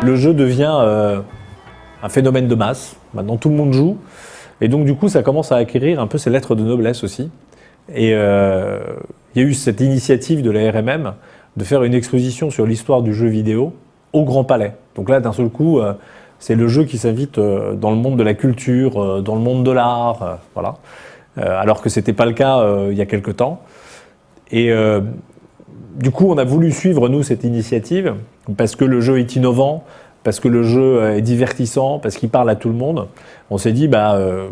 le jeu devient un phénomène de masse. Maintenant, tout le monde joue. Et donc, du coup, ça commence à acquérir un peu ses lettres de noblesse aussi. Et il y a eu cette initiative de la RMM de faire une exposition sur l'histoire du jeu vidéo au Grand Palais. Donc là, d'un seul coup, c'est le jeu qui s'invite dans le monde de la culture, dans le monde de l'art, voilà. Alors que ce n'était pas le cas il y a quelque temps. Et du coup, on a voulu suivre, nous, cette initiative, parce que le jeu est innovant, parce que le jeu est divertissant, parce qu'il parle à tout le monde. On s'est dit,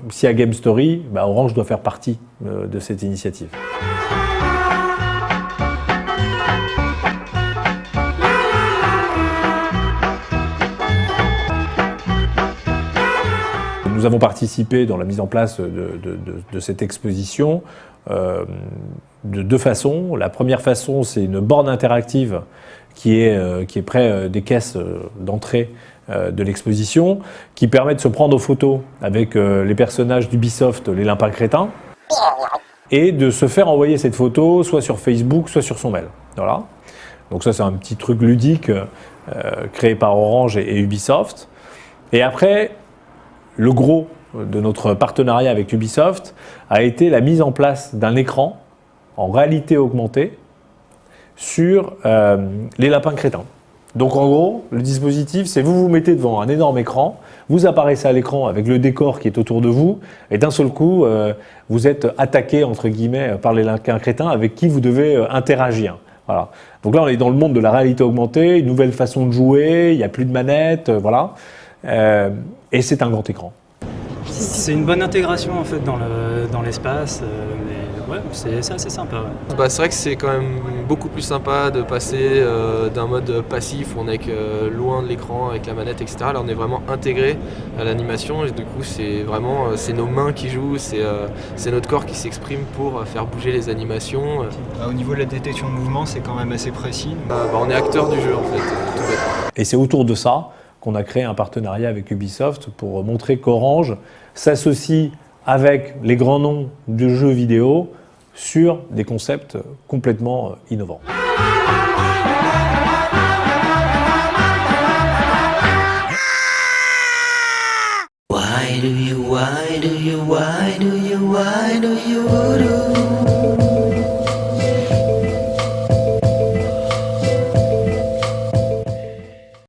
s'il y a Game Story, Orange doit faire partie de cette initiative. Nous avons participé dans la mise en place de cette exposition de deux façons. La première façon, c'est une borne interactive qui est près des caisses d'entrée de l'exposition, qui permet de se prendre aux photos avec les personnages d'Ubisoft, les Lapins Crétins, et de se faire envoyer cette photo soit sur Facebook, soit sur son mail. Voilà. Donc ça, c'est un petit truc ludique créé par Orange et Ubisoft. Et après, le gros de notre partenariat avec Ubisoft a été la mise en place d'un écran en réalité augmentée sur les Lapins Crétins. Donc en gros, le dispositif, c'est vous mettez devant un énorme écran, vous apparaissez à l'écran avec le décor qui est autour de vous, et d'un seul coup, vous êtes attaqué, entre guillemets, par les Lapins Crétins avec qui vous devez interagir. Voilà. Donc là, on est dans le monde de la réalité augmentée, une nouvelle façon de jouer, il n'y a plus de manette, voilà. Et c'est un grand écran. C'est une bonne intégration en fait dans l'espace, mais ouais, c'est assez sympa. Ouais. C'est vrai que c'est quand même beaucoup plus sympa de passer d'un mode passif où on est loin de l'écran avec la manette, etc. Là on est vraiment intégré à l'animation et du coup c'est nos mains qui jouent, c'est notre corps qui s'exprime pour faire bouger les animations. Au niveau de la détection de mouvement, c'est quand même assez précis. On est acteur du jeu en fait, tout bêtement. Et c'est autour de ça qu'on a créé un partenariat avec Ubisoft pour montrer qu'Orange s'associe avec les grands noms du jeu vidéo sur des concepts complètement innovants. Why do you